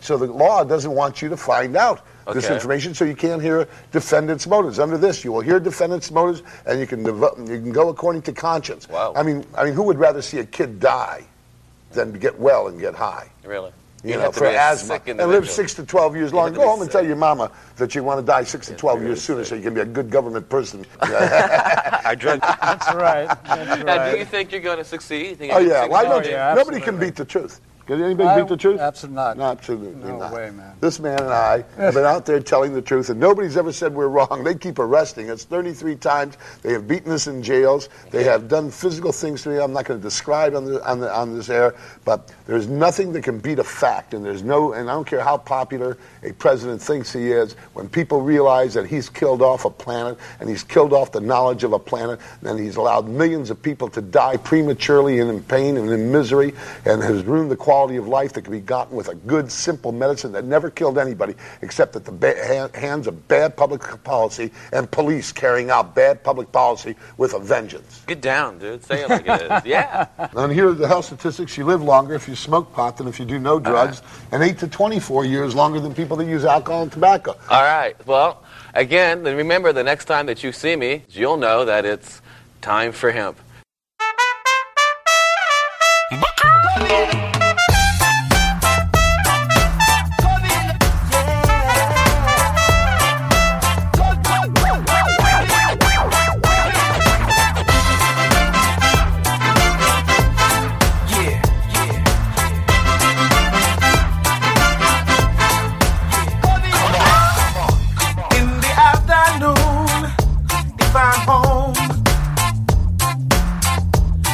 so the law doesn't want you to find out this information, so you can't hear defendant's motives. Under this, you will hear defendant's motives, and you can go according to conscience. Wow. I mean, who would rather see a kid die than get well and get high? Really? You know, for asthma, and live 6 to 12 years long. Go home and tell your mama that you want to die 6 to 12 years sooner so you can be a good government person. I drug. That's right. That's Now, right. do you think you're going to succeed? Oh, yeah. Why don't you? Nobody can beat the truth. Can anybody beat the truth? Absolutely not. No, absolutely No not. way, man. This man and I have been out there telling the truth, and nobody's ever said we're wrong. They keep arresting us 33 times. They have beaten us in jails. They have done physical things to me. I'm not going to describe on this air, but there's nothing that can beat a fact, and and I don't care how popular a president thinks he is. When people realize that he's killed off a planet and he's killed off the knowledge of a planet, and he's allowed millions of people to die prematurely and in pain and in misery, and has ruined the quality of life that can be gotten with a good, simple medicine that never killed anybody except at the hands of bad public policy and police carrying out bad public policy with a vengeance. Get down, dude. Say it like it is. Yeah. And here are the health statistics. You live longer if you smoke pot than if you do no drugs, and 8 to 24 years longer than people that use alcohol and tobacco. All right. Well, again, then remember, the next time that you see me, you'll know that it's time for hemp.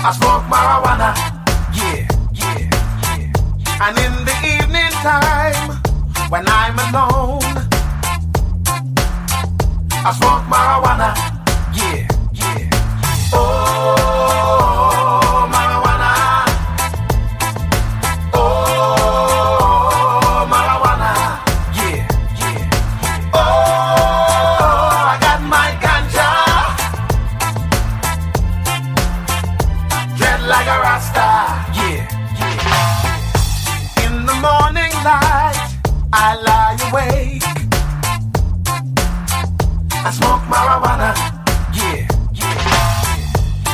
I smoke marijuana, and in the evening time, when I'm alone, I smoke marijuana, Oh, marijuana, oh, marijuana, Oh, I got my ganja. Like a rasta, In the morning light, I lie awake. I smoke marijuana,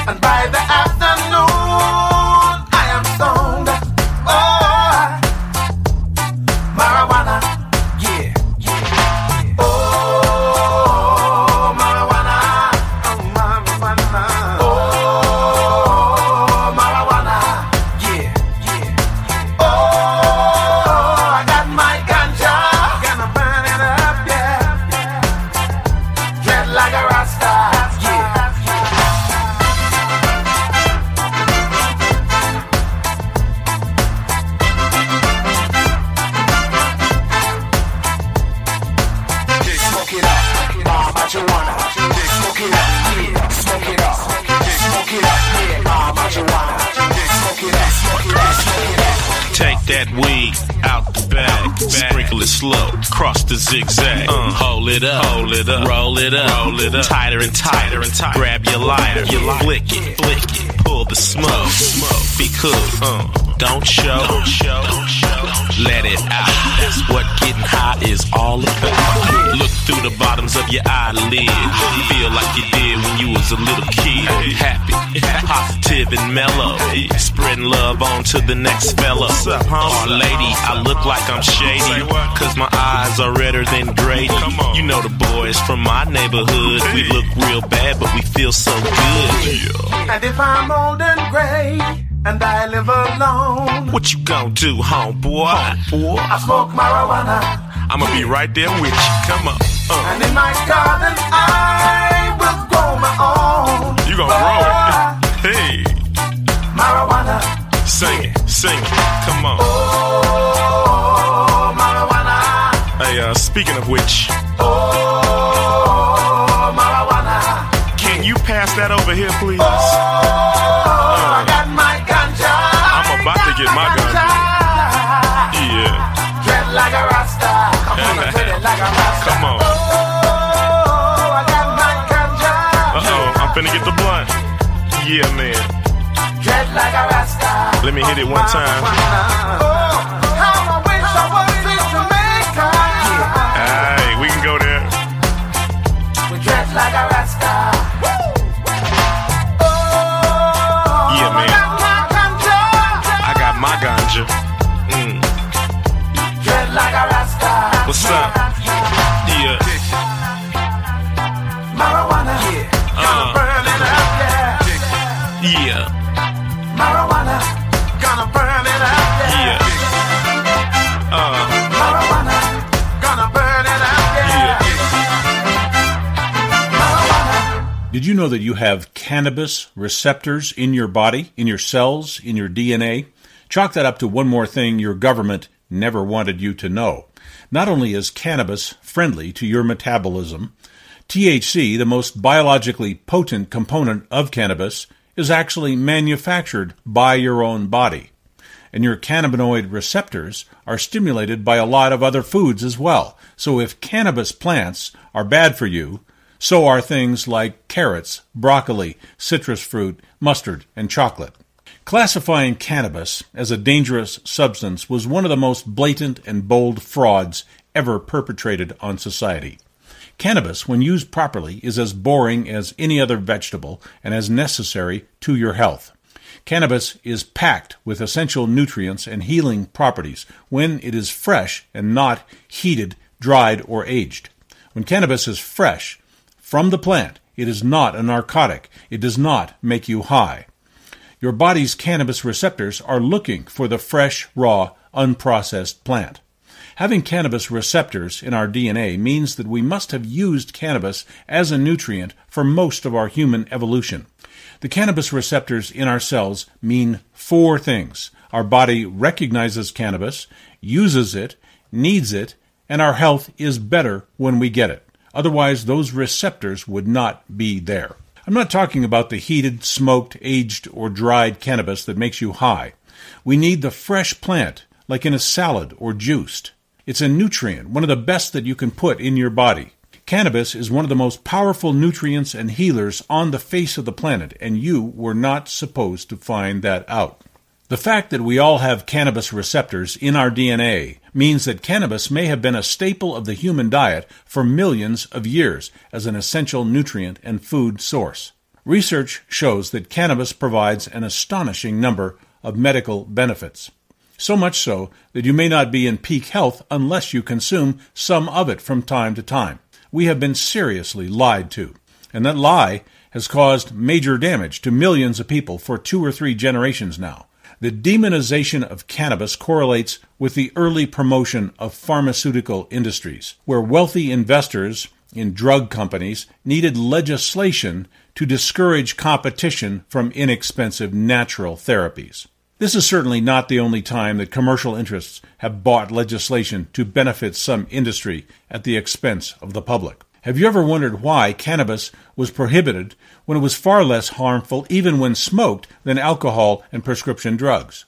And by the afternoon, I am stoned. Oh, marijuana, Oh, marijuana, marijuana. Oh, I got my ganja, gonna burn it up, Dread like a rasta, Smoke it up, marijuana. Smoke it up, smoke it up. Smoke it up, marijuana. Smoke it up, smoke it up, smoke it up. Take that weed out the bag, sprinkle it slow, cross the zigzag, hold it up, roll it up, tighter and tighter, grab your lighter, flick it, pull the smoke, be cool, don't show. let it out. That's what getting high is all about. Look through the bottoms of your eyelids. Feel like you did when you was a little kid. Happy, positive and mellow. Spreading love on to the next fella. Or lady, I look like I'm shady, cause my eyes are redder than Grady. You know the boys from my neighborhood. We look real bad, but we feel so good. And if I'm old and gray and I live alone, what you gonna do, homeboy? I smoke marijuana. I'ma be right there with you. Come on. And in my garden I will grow my own. You gonna grow it? Hey. Marijuana. Sing it. Come on. Oh, marijuana. Hey, speaking of which. Oh, marijuana. Can you pass that over here, please? I got my ganja. I'm about to get my ganja. Yeah. Dread like a rasta. I'm gonna treat it like a rasta. Come on. Oh, I got my ganja. I'm finna get the blunt. Yeah, man. Dread like a rasta. Let me hit it one time. Oh, how I wish I was in Jamaica. Alright, we can go there. We dread like a rasta. Yeah, man. I got my ganja. Dread like a rasta. What's up? Yeah. Marijuana. Gonna burn it up, yeah. Yeah. Marijuana. Gonna burn it up, yeah. Marijuana. Gonna burn it up, yeah. Marijuana. Did you know that you have cannabis receptors in your body, in your cells, in your DNA? Chalk that up to one more thing your government never wanted you to know. Not only is cannabis friendly to your metabolism, THC, the most biologically potent component of cannabis, is actually manufactured by your own body. And your cannabinoid receptors are stimulated by a lot of other foods as well. So if cannabis plants are bad for you, so are things like carrots, broccoli, citrus fruit, mustard, and chocolate. Classifying cannabis as a dangerous substance was one of the most blatant and bold frauds ever perpetrated on society. Cannabis, when used properly, is as boring as any other vegetable and as necessary to your health. Cannabis is packed with essential nutrients and healing properties when it is fresh and not heated, dried, or aged. When cannabis is fresh from the plant, it is not a narcotic. It does not make you high. Your body's cannabis receptors are looking for the fresh, raw, unprocessed plant. Having cannabis receptors in our DNA means that we must have used cannabis as a nutrient for most of our human evolution. The cannabis receptors in our cells mean 4 things. Our body recognizes cannabis, uses it, needs it, and our health is better when we get it. Otherwise, those receptors would not be there. I'm not talking about the heated, smoked, aged, or dried cannabis that makes you high. We need the fresh plant, like in a salad or juiced. It's a nutrient, one of the best that you can put in your body. Cannabis is one of the most powerful nutrients and healers on the face of the planet, and you were not supposed to find that out. The fact that we all have cannabis receptors in our DNA means that cannabis may have been a staple of the human diet for millions of years as an essential nutrient and food source. Research shows that cannabis provides an astonishing number of medical benefits. So much so that you may not be in peak health unless you consume some of it from time to time. We have been seriously lied to, and that lie has caused major damage to millions of people for 2 or 3 generations now. The demonization of cannabis correlates with the early promotion of pharmaceutical industries, where wealthy investors in drug companies needed legislation to discourage competition from inexpensive natural therapies. This is certainly not the only time that commercial interests have bought legislation to benefit some industry at the expense of the public. Have you ever wondered why cannabis was prohibited when it was far less harmful, even when smoked, than alcohol and prescription drugs?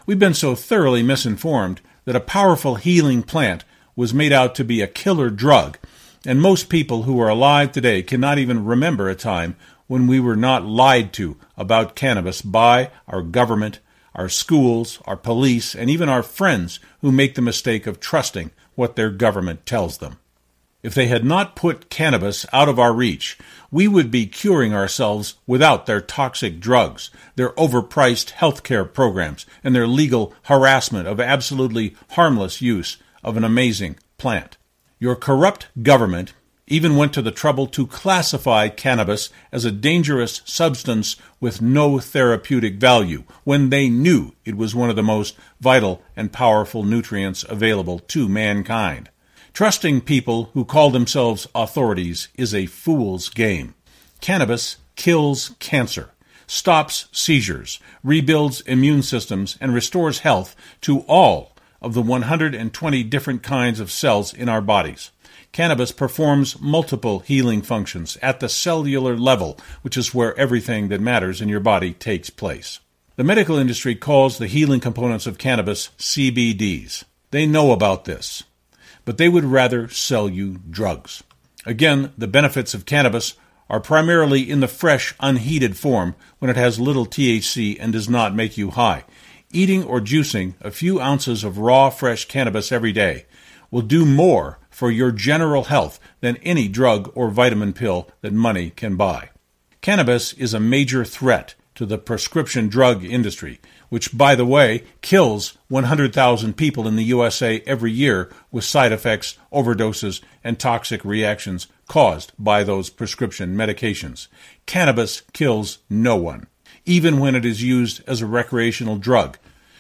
We've been so thoroughly misinformed that a powerful healing plant was made out to be a killer drug, and most people who are alive today cannot even remember a time when we were not lied to about cannabis by our government, our schools, our police, and even our friends who make the mistake of trusting what their government tells them. If they had not put cannabis out of our reach, we would be curing ourselves without their toxic drugs, their overpriced healthcare programs, and their legal harassment of absolutely harmless use of an amazing plant. Your corrupt government even went to the trouble to classify cannabis as a dangerous substance with no therapeutic value when they knew it was one of the most vital and powerful nutrients available to mankind. Trusting people who call themselves authorities is a fool's game. Cannabis kills cancer, stops seizures, rebuilds immune systems, and restores health to all of the 120 different kinds of cells in our bodies. Cannabis performs multiple healing functions at the cellular level, which is where everything that matters in your body takes place. The medical industry calls the healing components of cannabis CBDs. They know about this, but they would rather sell you drugs. Again, the benefits of cannabis are primarily in the fresh, unheated form when it has little THC and does not make you high. Eating or juicing a few ounces of raw, fresh cannabis every day will do more for your general health than any drug or vitamin pill that money can buy. Cannabis is a major threat to the prescription drug industry, which, by the way, kills 100,000 people in the USA every year with side effects, overdoses, and toxic reactions caused by those prescription medications. Cannabis kills no one, even when it is used as a recreational drug,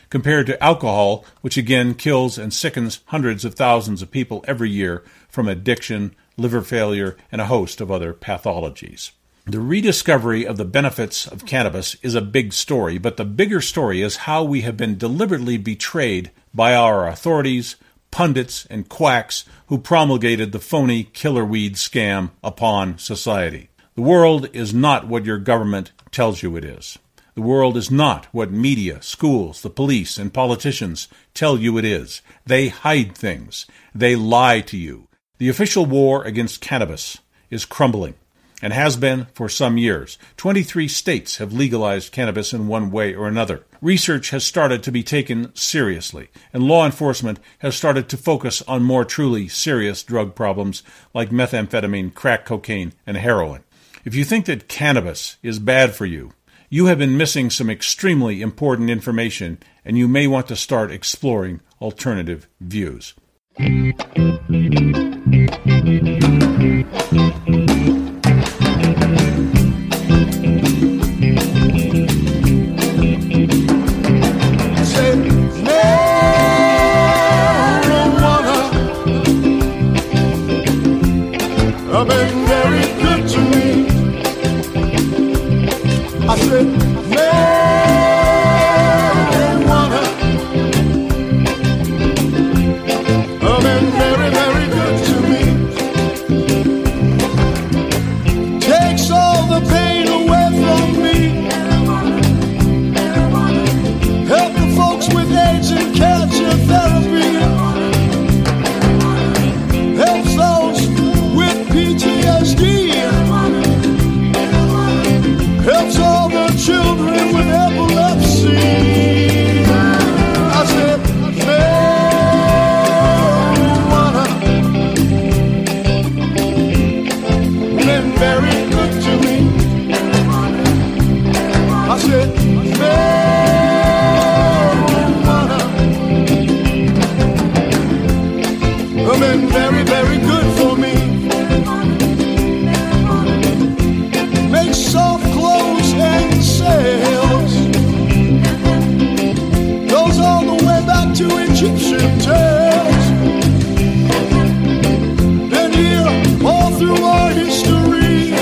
compared to alcohol, which again kills and sickens hundreds of thousands of people every year from addiction, liver failure, and a host of other pathologies. The rediscovery of the benefits of cannabis is a big story, but the bigger story is how we have been deliberately betrayed by our authorities, pundits, and quacks who promulgated the phony killer weed scam upon society. The world is not what your government tells you it is. The world is not what media, schools, the police, and politicians tell you it is. They hide things. They lie to you. The official war against cannabis is crumbling, and has been for some years. 23 states have legalized cannabis in one way or another. Research has started to be taken seriously, and law enforcement has started to focus on more truly serious drug problems like methamphetamine, crack cocaine, and heroin. If you think that cannabis is bad for you, you have been missing some extremely important information, and you may want to start exploring alternative views. I've been very good to me. I said, marijuana. I've been very, very good to me. Takes all the pain away from me. Help the folks with AIDS and cancer therapy. Helps those with PTSD. Helps all the children with epilepsy. I said, marijuana. Been very good to me. I said, marijuana. Been very, very good for me. Make soft clothes and sails. Goes all the way back to Egyptian tales. Been here all through our history.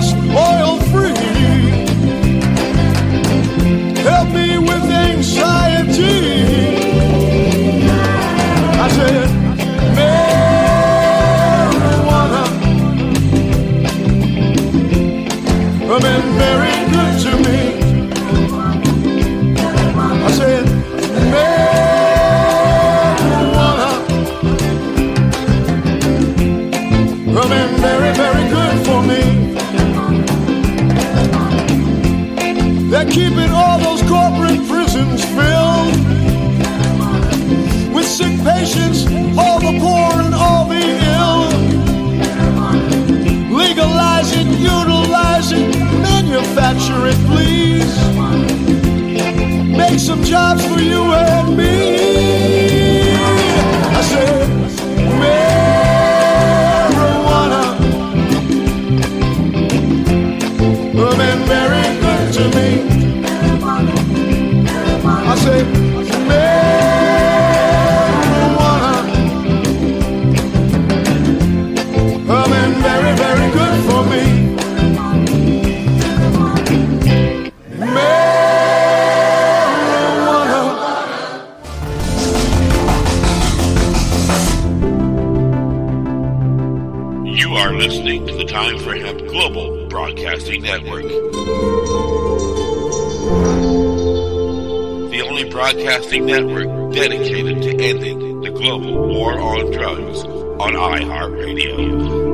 just oil-free. Help me with anxiety. I said, marijuana has been very good to me. I said, marijuana has been very, very good for me. They're keeping all those corporate prisons filled with sick patients, all the poor and all the ill. Legalize it, utilize it, manufacture it, please. Make some jobs for you and me. I said, marijuana has been very good to me. I say, marijuana has been very, very good for me. Marijuana. You are listening to the Time for Hemp Global Broadcasting Network. The only broadcasting network dedicated to ending the global war on drugs on iHeartRadio.